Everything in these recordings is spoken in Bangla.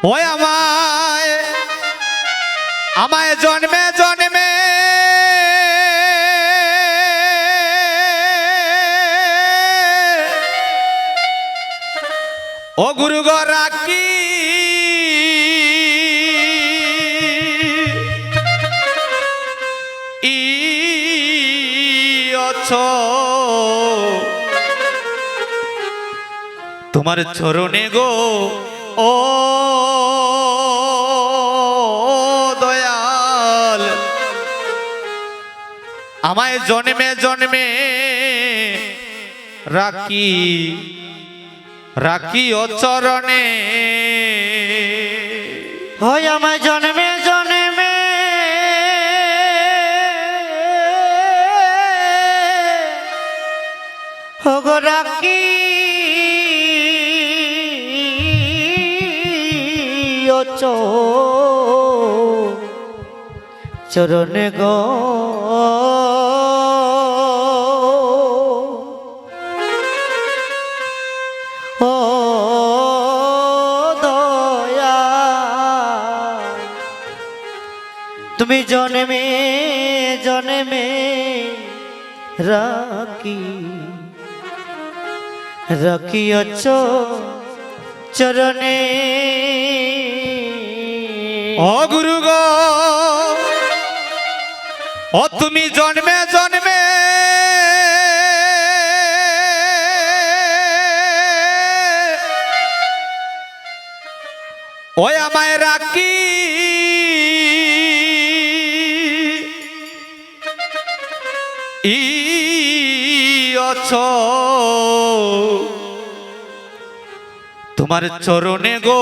ওই আমায় আমায় জন্মে জন্মে ও গুরু গো রাখি তোমার চরণে গো ও দয়াল আমায় জন্মে জন্মে রাখি রাখি ও চরণে হয় আমায় জন্মে জন্মে গো রাখি ও চরণে গো ও দয়া তুমি জন্মে জন্মে রাখি রাখিয়াছ চরণে ও গুরু গো ও তুমি জন্মে জন্মে ওই আমায় রাখি তোমার চরণে গো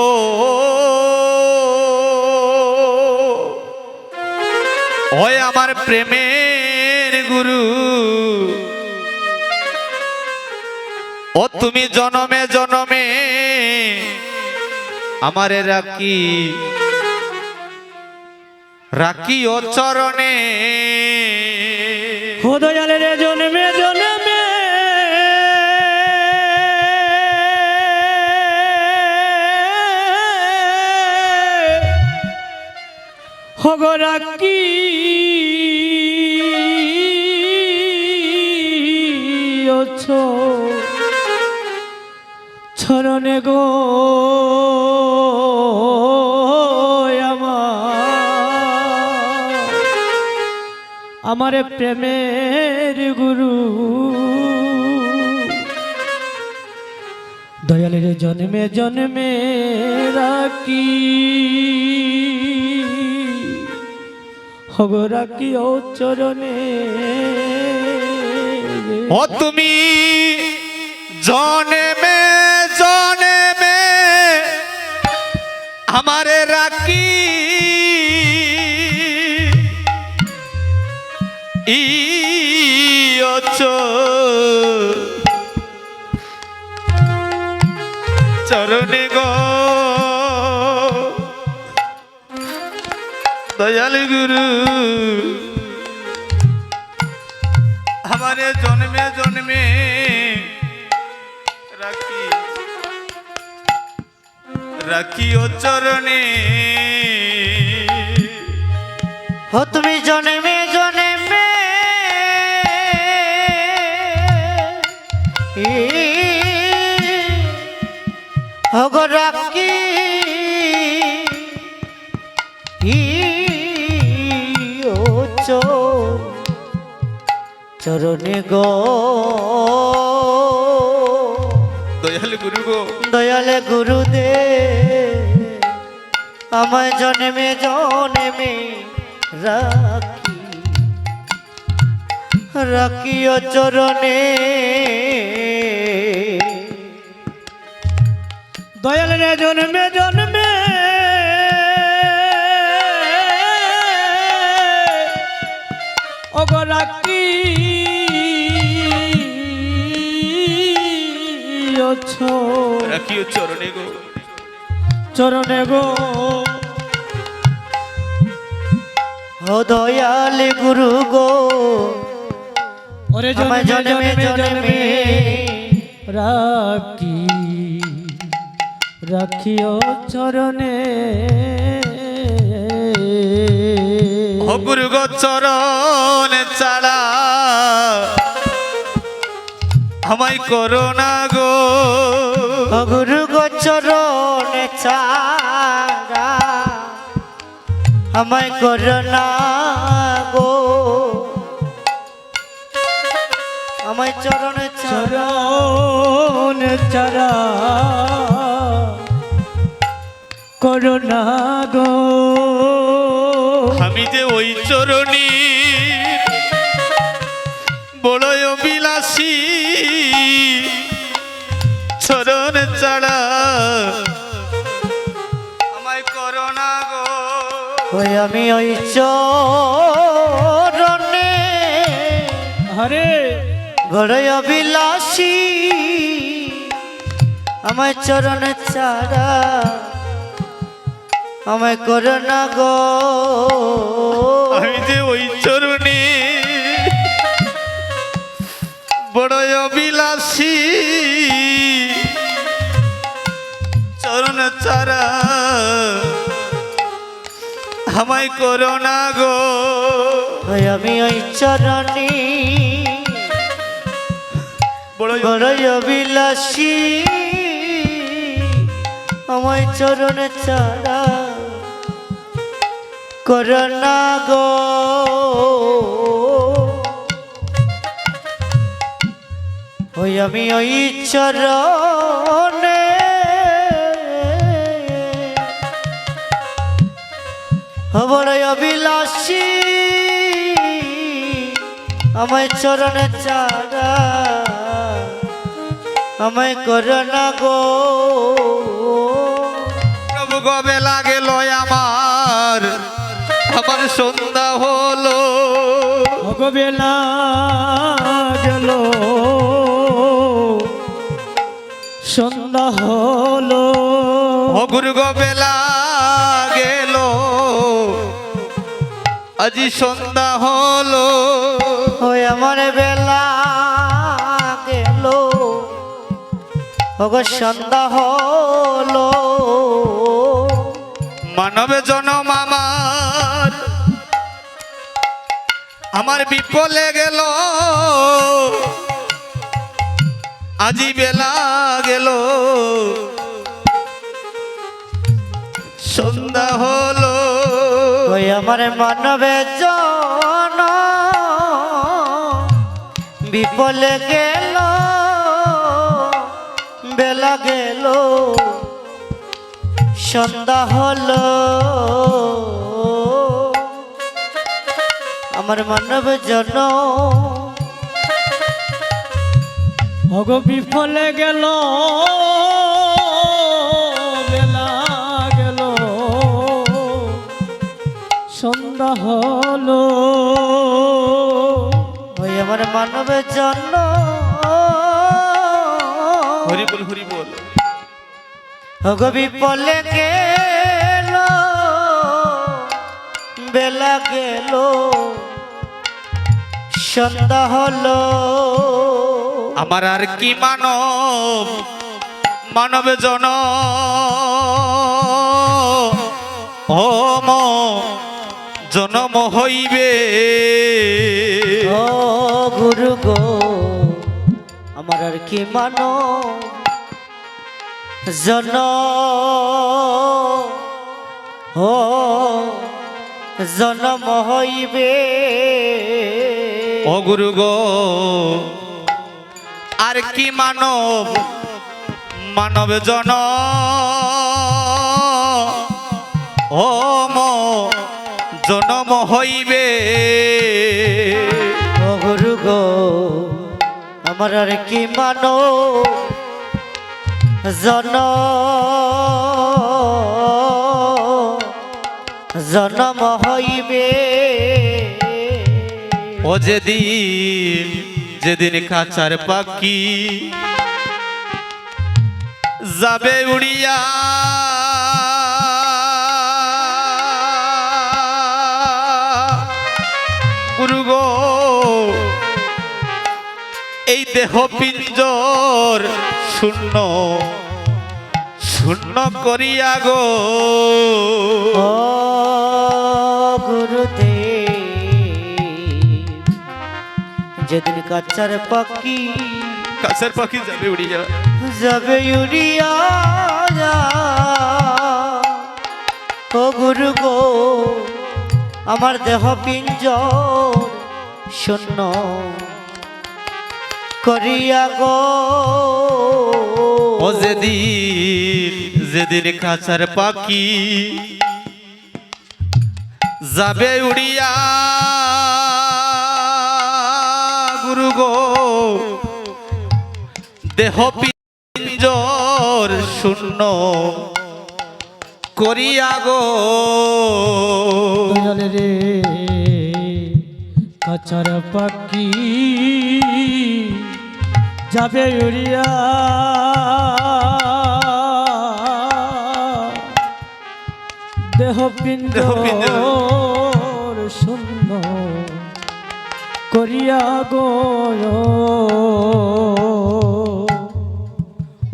ওই আমার প্রেমের গুরু ও তুমি জনমে জনমে আমারে রাখি রাখি ও চরণে ও দয়ালের জন্মে জন্মে গো রাখি ও চরণে গো আমার প্রেমের গুরু দয়ালের জন্মে জন্মে রাখি হগো রাখি ও চরণে ও তুমি জন্মে জন্মে আমারে রাখি চরণে গো দয়াল গুরু আমারে জন্মে জন্মে রাখি রাখি ও চরণে ও তুমি জন্মে জন্মে গো রাখি ও চরণে গো দয়াল গুরু গো দয়ালে গুরুদে আমায় জন্মে জন্মে রাখি রাখি ও চরণে দয়ালের জন্মে জন্মে ওগো রাখি রাখি ও চরণে গো চরণে গো ও দয়াল গুরু গো ওরে জন্মে জন্মে রাখি রাখিও চরণে ও গুরু গো চরণ ছাড়া আমায় করো না গো। গুরু গো চরণে ছাড়া আমায় করোনা গো। আমায় চরণে চরণ ছাড়া করোনা গো। আমি যে ওই চরণী বড়ই অবিলাসী, চরণ ছাড়া আমায় করো না গো। ওই আমি ওই চরণে হরে বড়ই অবিলাসী, আমায় চরণে ছাড়া আমায় করোনা গো। আমি যে ওই চরণী বড়ই অবিলাসী, চরণ ছাড়া আমায় করো না গো। ওই আমি ওই চরণী বড়ই বড়ই অবিলাসী, আমায় চরণে ছাড়া করোনা গো। ওই আমি ওই চরণে বড়ই অবিলাসী, আমায় চরণে ছাড়া আমায় করোনা গো। প্রভু গবে লাগেল আমার, আমার সন্ধ্যা হলো। বেলা গেল সন্ধ্যা হলো। গুরু গবে লাগেল আজি সন্ধ্যা হলো। ওই আমার বেলা গেল ওগো সন্ধ্যা হলো। মানব জনম আমার, আমার বিপলে গেল আজি বেলা গেল সন্ধ্যা হলো। ওই আমার মানবে জন বিপলে গেল বেলা গেল সন্ধ্যা হলো। আমার মানব জন অগ বিফলে গেল বেলা গেল সন্ধ্যা হলো। ওই আমার মানবের জন্য হরি বল হরি বল। অগ বিফলে গেল বেলা গেল সন্ধ্যা হলো। আমার আর কি মানব, মানব জন জনম হইবে। ও গুরু গো আমার আর কি মানো জন ও জনম হইবে। ও গুরু গো আর কি মানব, মানব জন জনম হইবে। ও গুরু গো আমার আর কি মানো জন জনম হইবে। ও যেদিন যেদিন কাঁচার পাখি যাবে উড়িয়া, গুরু গো এই দেহ পিঞ্জর শূন্য শূন্য করিয়া গো ও গুরুদেব, যেদিন কাচার পাখি কাছের পাখি যাবে উড়িয়া যাবে উড়িয়া, ও গুরু গো আমার দেহ পিঞ্জর শূন্য করিয়া গো। ও যেদিন যেদিন কাছার পাখি যাবে উড়িয়া গুরু গো দেহ পিঞ্জর শূন্য করিয়া গো। দয়াল রে কাচার পাখি যাবে উড়িয়া, দেহ পিঞ্জর শূন্য করিয়া গো।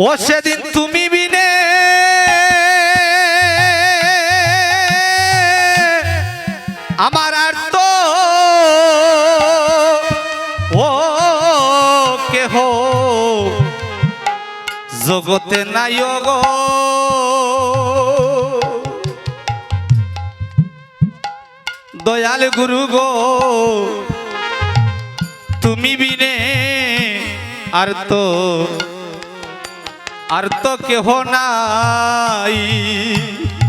ও সেদিন তুমি বিনে আমার আর তো ও কেহ জগতে নাই গো। দয়াল গুরু গো তুমি বিনে আর তো কেহ নাই।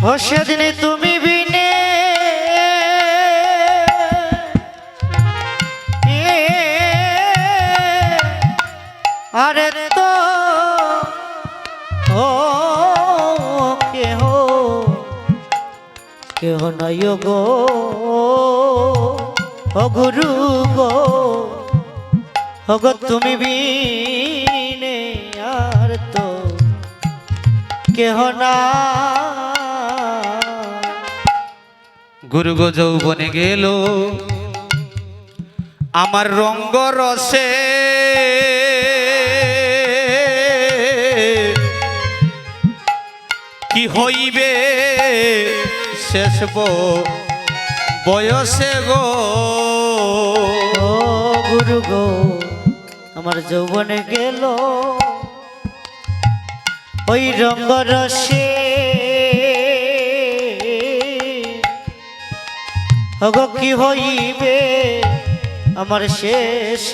ও সেদিন তুমি বিনে আরে তো ও কেহ কেহ নাই গো। ও গুরু গো, ও গো তুমি বিনে আর তো কেহ না। গুরু গো যৌবনে গেল আমার রঙ্গ রসে, কি হইবে শেষ বয়সে গো। ও গুরু গো আমার যৌবনে গেল ওই রঙ্গরসে, ওগো কি হইবে আমার শেষ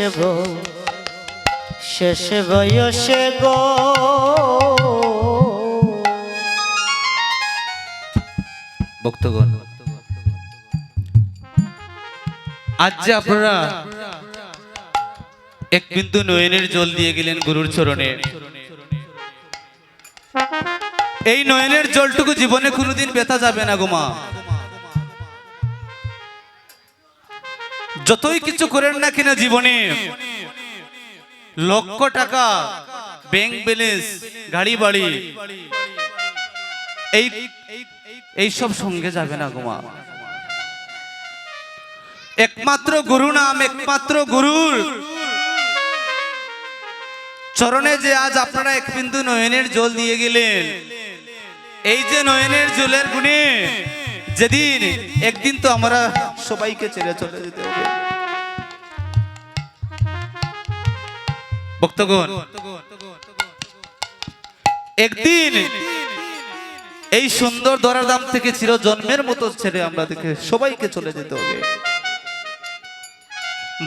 বয়সে গো। ভক্তগণ, আজ যে আপনারা এক বিন্দু নয়নের জল দিয়ে গেলেন গুরুর চরণে, এই নয়নের জলটুকু জীবনে কোনোদিন ব্যথা যাবে না গো মা। যতই কিছু করেন না কিনা জীবনে, লক্ষ টাকা ব্যাংক ব্যালেন্স, গাড়ি বাড়ি, এই সব সঙ্গে যাবে না গো মা। একমাত্র গুরু নাম, একমাত্র গুরুর চরণে যে আজ আপনারা এক বিন্দু নয়নের জল দিয়ে গেলেন, এই যে নয়নের জলের গুণে যেদিন একদিন তো আমরা সবাইকে ছেড়ে চলে যেতে হবে। ভক্তগণ, একদিন এই সুন্দর ধরার দাম থেকে চির জন্মের মতো ছেড়ে আমরা দেখে সবাইকে চলে যেতে হবে।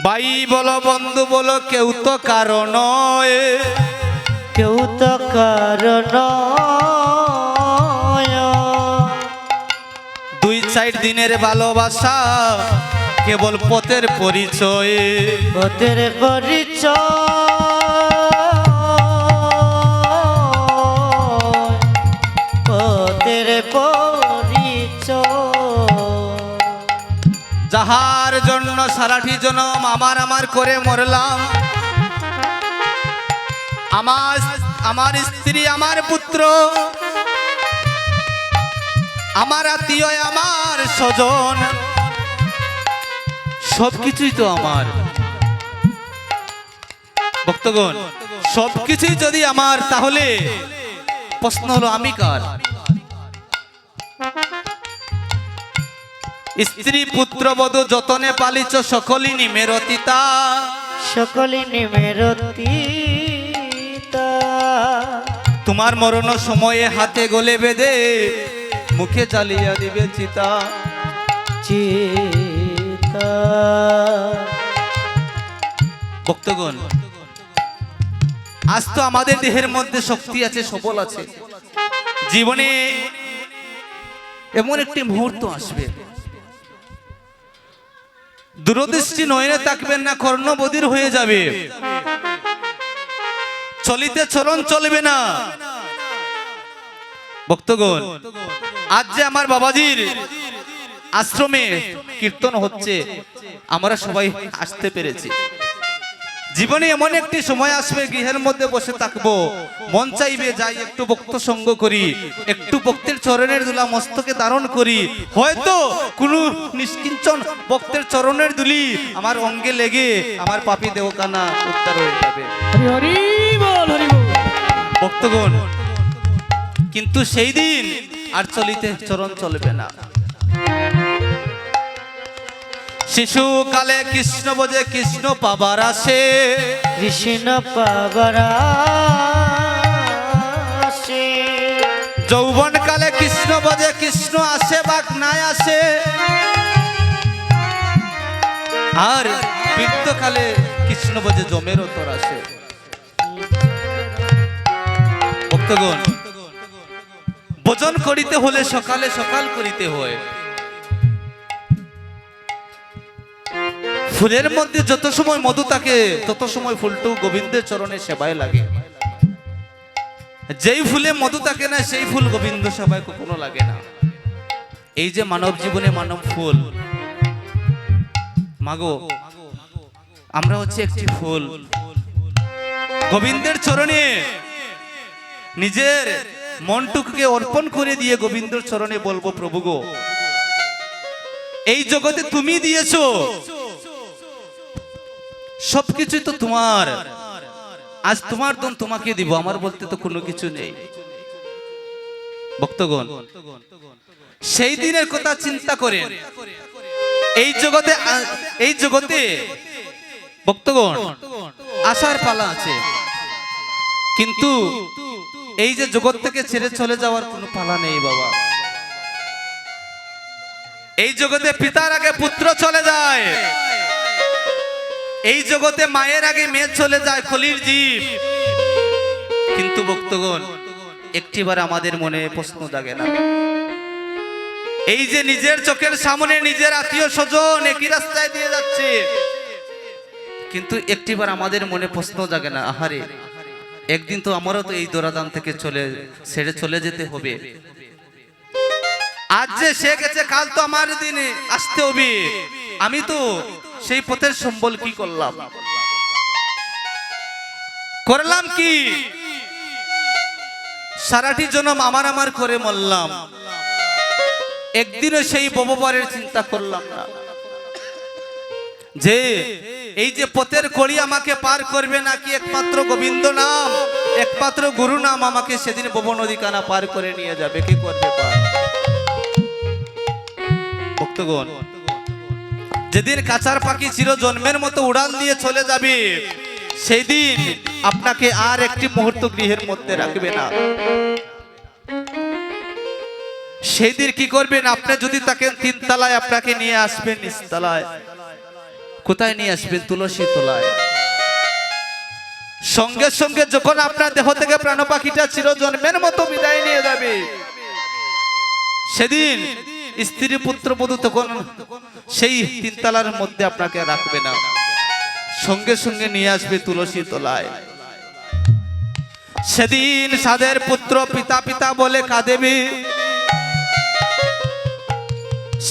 ভাই বলো বন্ধু বলো, কেউ তো কারণ, কেউ তো কারণ, দুই চার দিনের ভালোবাসা কেবল পথের পরিচয়, পথের পরিচয়, যাহার জন্য সারাটি জনম আমার করে মরলাম, আমার স্ত্রী, আমার পুত্র, আমার আত্মীয়, আমার স্বজন, সবকিছুই তো আমার। ভক্তগণ, সবকিছুই যদি আমার, তাহলে প্রশ্ন হলো আমি কার? স্ত্রী পুত্র বধূ যতনে পালিছ সকলই নিমের অতীতা। সকলি নিমেরতিতা তোমার মরণ সময়ে হাতে গলে বেঁধে মুখে জ্বালিয়া দিবে চিতা। চিতা ভক্তগণ, আজ তো আমাদের দেহের মধ্যে শক্তি আছে, সবল আছে। জীবনে এমন একটি মুহূর্ত আসবে, দূরদৃষ্টি নয়নে তাকবেন না, কর্ণবধির হয়ে যাবে, চলিতে চরণ চলবে না। ভক্তগণ, আজ যে আমার বাবাজির আশ্রমে কীর্তন হচ্ছে, আমরা সবাই আসতে পেরেছি। জীবনে এমন একটি সময় আসবে, গৃহের মধ্যে বসে থাকবো, মন চাইবে যাই একটু ভক্ত সঙ্গ করি, একটু ভক্তের চরণের ধুলা মস্তকে ধারণ করি। হয়তো কোনো নিষ্কিঞ্চন ভক্তের চরণের ধুলি আমার অঙ্গে লেগে আমার পাপী দেহখানা উদ্ধার হয়ে যাবে। হরি হরি বল, হরি বল। ভক্তগণ, কিন্তু সেই দিন আর চলিতে চরণ চলবে না। শিশুকালে কৃষ্ণ বোঝে কৃষ্ণ পাবার আসে, কৃষ্ণ পাবার আসে। যৌবন কালে কৃষ্ণ বোঝে কৃষ্ণ আসে বাক নাই আসে, আর বৃদ্ধকালে কৃষ্ণ বোঝে জমের তোর আসে। ভক্তগণ, ভোজন করিতে হলে সকালে সকাল করিতে হয়। ফুলের মধ্যে যত সময় মধু থাকে তত সময় ফুলটু গোবিন্দের চরণে সেবায় লাগে। যেই ফুলে মধু থাকে না সেই ফুল গোবিন্দ সেবায় কখনো লাগে না। এই যে মানব জীবনে মানব ফুল, মাগো আমরা হচ্ছে একটি ফুল। গোবিন্দের চরণে নিজের মনটুকুকে অর্পণ করে দিয়ে গোবিন্দের চরণে বলবো, প্রভু গো, এই জগতে তুমি দিয়েছো, সবকিছুই তো তোমার, আজ তোমার দন তোমাকে দিব, আমার বলতে তো কোনো কিছু নেই। ভক্তগণ, সেই দিনের কথা চিন্তা করেন। এই জগতে ভক্তগণ আসার পালা আছে, কিন্তু এই যে জগৎ থেকে ছেড়ে চলে যাওয়ার কোনো পালা নেই বাবা। এই জগতে পিতার আগে পুত্র চলে যায়, এই জগতে মায়ের আগে মেয়ে চলে যায়, কলির জীব। কিন্তু ভক্তগণ, একটিবার আমাদের মনে প্রশ্ন জাগে না, এই যে নিজের চোখের সামনে নিজের আত্মীয় স্বজন একই রাস্তায় দিয়ে যাচ্ছে, কিন্তু একটিবার আমাদের মনে প্রশ্ন জাগে না, আহারে একদিন তো আমারও তো এই দোরাদান থেকে ছেড়ে চলে যেতে হবে। আজ যে সে গেছে, কাল তো আমার দিনে আসতে হবে, আমি তো সেই পথের সম্বল কি করলাম কি? সারাটি জনম আমার করে মরলাম, একদিনও সেই ভবপারের চিন্তা করলাম না, যে এই যে পথের কড়ি আমাকে পার করবে নাকি একমাত্র গোবিন্দ নাম, একমাত্র গুরু নাম আমাকে সেদিন ভব নদী কানা পার করে নিয়ে যাবে। কে করবে পার? ভক্তগণ, যেদিন কাঁচার পাখি চির জন্মের মতো উড়াল দিয়ে চলে যাবে, সেই দিন আপনাকে আর একটি মুহূর্ত গৃহের মধ্যে রাখবে না। সেই দিন কি করবেন? আপনি যদি তাকে তিনতলায়, আপনাকে নিয়ে আসবেন নিচতলায়। কোথায় নিয়ে আসবেন? তুলসী তলায়। সঙ্গে সঙ্গে যখন আপনার দেহ থেকে প্রাণ পাখিটা চির জন্মের মতো বিদায় নিয়ে যাবে, সেদিন স্ত্রী পুত্র বধূ তখন সেই তিনতলার মধ্যে আপনাকে রাখবে না, সঙ্গে সঙ্গে নিয়ে আসবে তুলসী তলায়। সেদিন সাদের পুত্র পিতা পিতা বলে কাঁদেবে,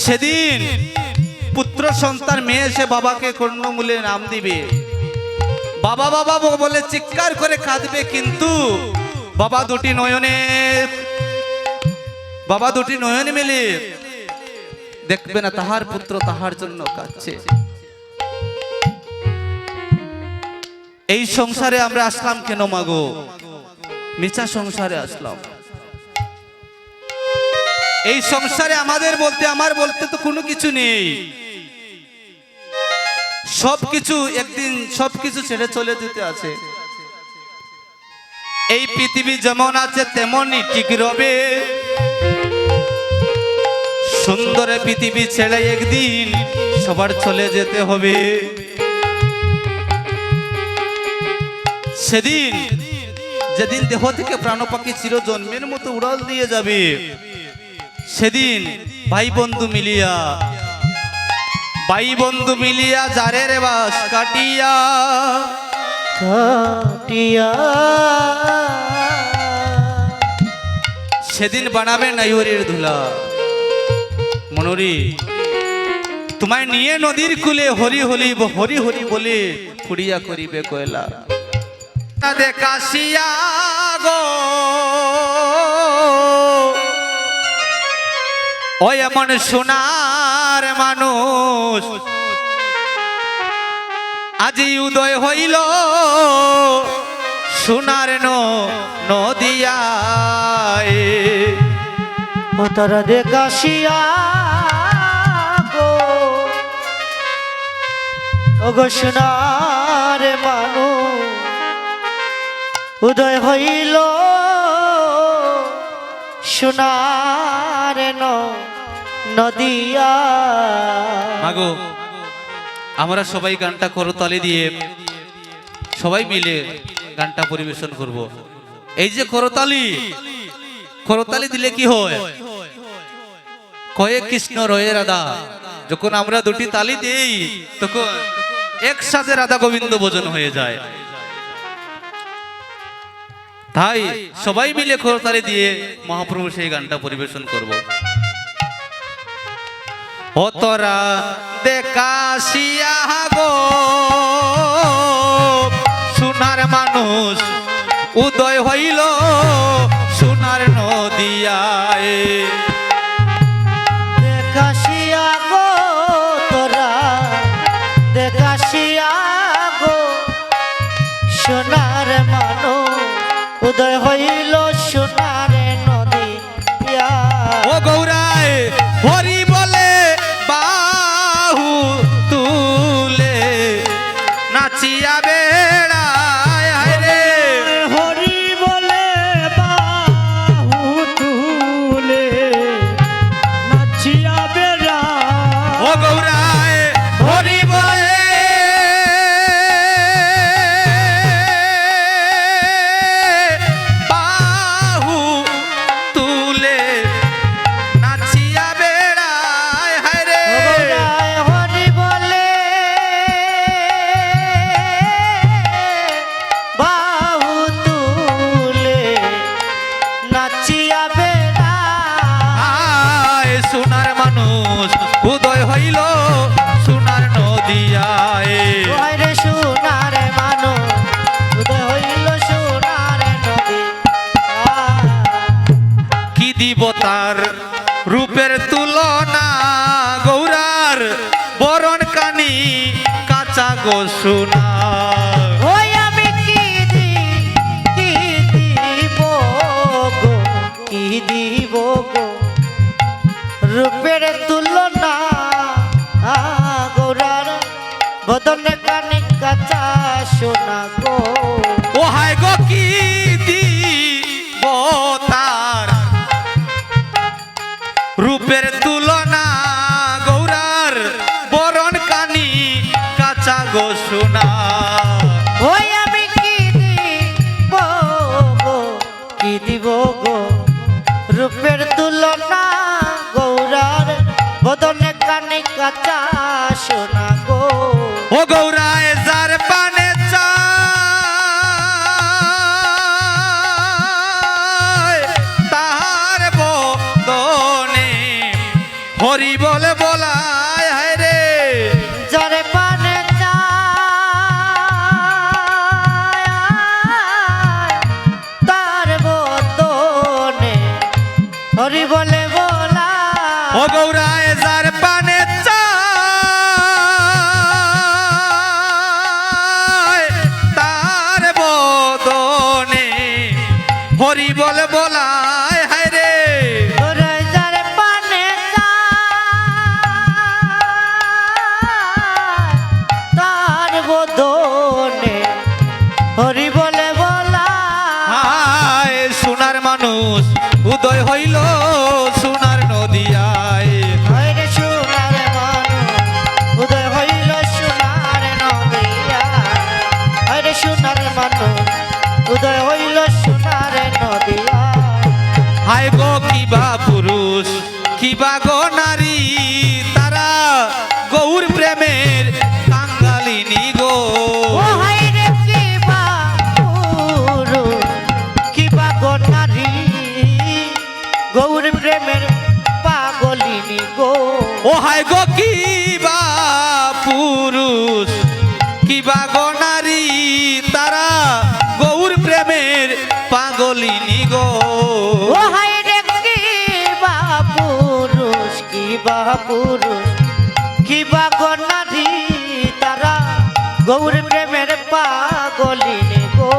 সেদিন পুত্র সন্তান মেয়ে এসে বাবাকে কর্ণমূলে নাম দিবে, বাবা বাবা বলে চিৎকার করে কাঁদবে, কিন্তু বাবা দুটি নয়নে মেলে দেখবে না তাহার পুত্র তাহার জন্য কাঁদছে। এই সংসারে আমরা আসলাম কেন মাগো? মিছা সংসারে আসলাম। এই সংসারে আমাদের বলতে আমার বলতে তো কোনো কিছু নেই। সবকিছু একদিন সবকিছু ছেড়ে চলে যেতে আছে। এই পৃথিবী যেমন আছে তেমনই ঠিক রবে। সুন্দর পৃথিবী ছেড়ে একদিন সবার চলে যেতে হবে। সেদিন যেদিন দেহ থেকে প্রাণ পাখি চিরজন্মের মতো উড়াল দিয়ে যাবে, সেদিন ভাই বন্ধু মিলিয়া জারের বাস কাটিয়া কাটিয়া সেদিন বানাবে নাইহরির ধুলা। মনোরি তোমায় নিয়ে নদীর কূলে হরি হরি হরি হরি বলে ফুড়িয়া করিবে কয়লা। দেখাসিয়া গো ও এমন সোনার মানুষ, আজি উদয় হইল সোনার নদিয়ায়। ও তারা দেখাসিয়া গো ও গো সোনার মানুষ, উদয় হইল সোনার নদিয়া। মাগো আমরা সবাই গানটা করতালি দিয়ে সবাই মিলে গানটা পরিবেশন করব। এই যে করতালি দিলে কি হয়? কয়ে কৃষ্ণ রয়ে রাধা। যখন আমরা দুটি তালি দেই তখন একসাথে রাধা গোবিন্দ ভজন হয়ে যায়। তাই সবাই মিলে করতালি দিয়ে মহাপ্রভু সেই গানটা পরিবেশন করব। ও তোরা দেখাসিয়া গো সোনার মানুষ, উদয় হইল সোনার নদিয়ায়। দেখাসিয়া গো তোরা দেখাসিয়া গো সোনার মানুষ, উদয় হইল সোনার নদিয়া। ও গৌরায় হরি বলে বাহু তুলে নাচিয়া বেড়ায় রে। হরি বলে বাহু তুলে নাচিয়া বেড়া। ও গৌরায় হরি বলে বাহু তুলে নাচিয়া বেড়ায় রে। গৌরায় হরি বলে বাহু তুলে নাচিয়া বেড়ায়। সোনার মানুষ উদয় হইল সোনার নদিয়ায়। রে সোনার মানুষ, উদয় হইল সোনার নদিয়া। কি দিব তার রূপের তুলনা, গৌরার বরণ কানি কাঁচা গো সোনা। ওই আমি কি দিব গো, কি দিব গো রূপের তুলনা, গৌরার বদন কানে কাঁচা সোনা গো। ও হায় গো কি দিব তার রূপের তুলনা, গৌরার বরণ কানি কাঁচা গো সোনা। ওই আমি কি দিব গো, কি দিব গো রূপের তুলনা, গৌরার বদন কানে কাঁচা সোনা গো। ও গৌরায় যার পানে চায় তাহার বদনে হরি বলে বলায় হায় রে। যারে পানে চায় তার বদনে হরি বলে বলা। ও গৌরায় যার পানে চায় তার বদনে হরি বলে বলায় হায় রে। ওরে যারে উদয় হইল সোনার নদিয়ায়। হইরে সোনার মানুষ উদয় হইল সোনার নদিয়া, হইরে সোনার মানুষ উদয় হইল সোনার নদিয়া। হায় গো কিবা পুরুষ কিবা গো নারী, তারা গৌর প্রেমের কাঙ্গালিনী গো। ও হইরে কিবা পুরুষ কিবা গো নারী, গৌর প্রেমের পাগলিনী গো। ও হায় গো কিবা পুরুষ কিবা গো নারী, তারা গৌর প্রেমের পাগলিনী গো। ও হইরে কিবা পুরুষ কিবা পুরুষ কিবা গো নারী, তারা গৌর প্রেমের পাগলিনী গো।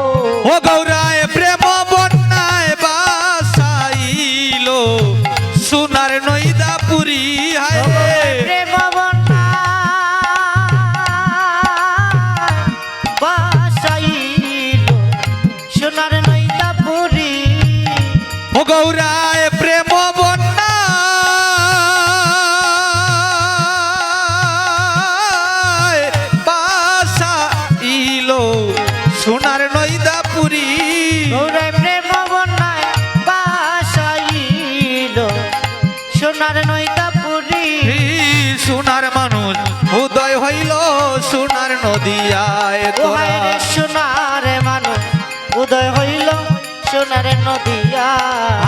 ও গৌরায় প্রেম বন্যায় বাসাইল সোনার নইদা পুরী। হায় রে প্রেম বাসাইল সোনার নইতা পুরী। ও গৌরায় প্রেম বন্যায় বাসাইল সোনার নইদা পুরী। গৌরে প্রেম বন্যায় বাসাইল সোনার নইতা পুরী। সোনার মানুষ উদয় হইল সোনার নদিয়ায় ও হায়রে সোনার মানুষ উদয় হইল সোনার নদিয়া।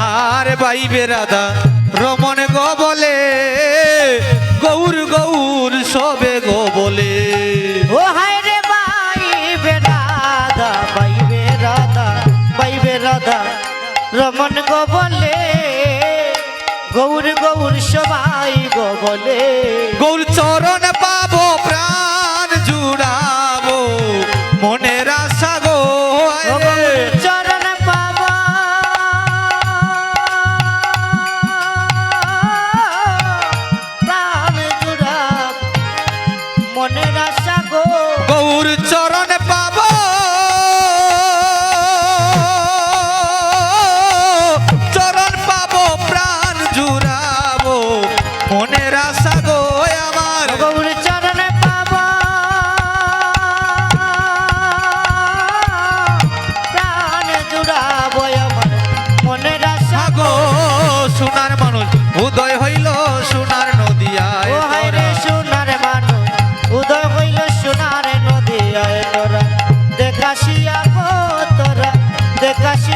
আর বাইবে রাধা রমন গো বলে, গৌর গৌর সবে গো বলে। ও হায়রে বাইবে রাধা বাইবে রাধা বাইবে রাধা রমন গো বলে, গৌর গৌর সবাই গো বলে। গৌর চরণ পাবো প্রাণ জুড়াবো মনের আশা গো। ও গৌর চরণ পাবো প্রাণ জুড়াব মনের আশা গো। গৌর চরণ পাবো চরণ পাবো প্রাণ জুড়াবো মনের আশা গো আমার। গৌর চরণ পাবো প্রাণ জুড়াবো আমার মনের আশা গো সোনার মানুষ উদয় হইল সোনার নদিয়ায়। ও হায়রে সোনার মানুষ উদয় হইল সোনার নদিয়ায়। তোরা দেখাশিয়া গো তোরা দেখাশিয়া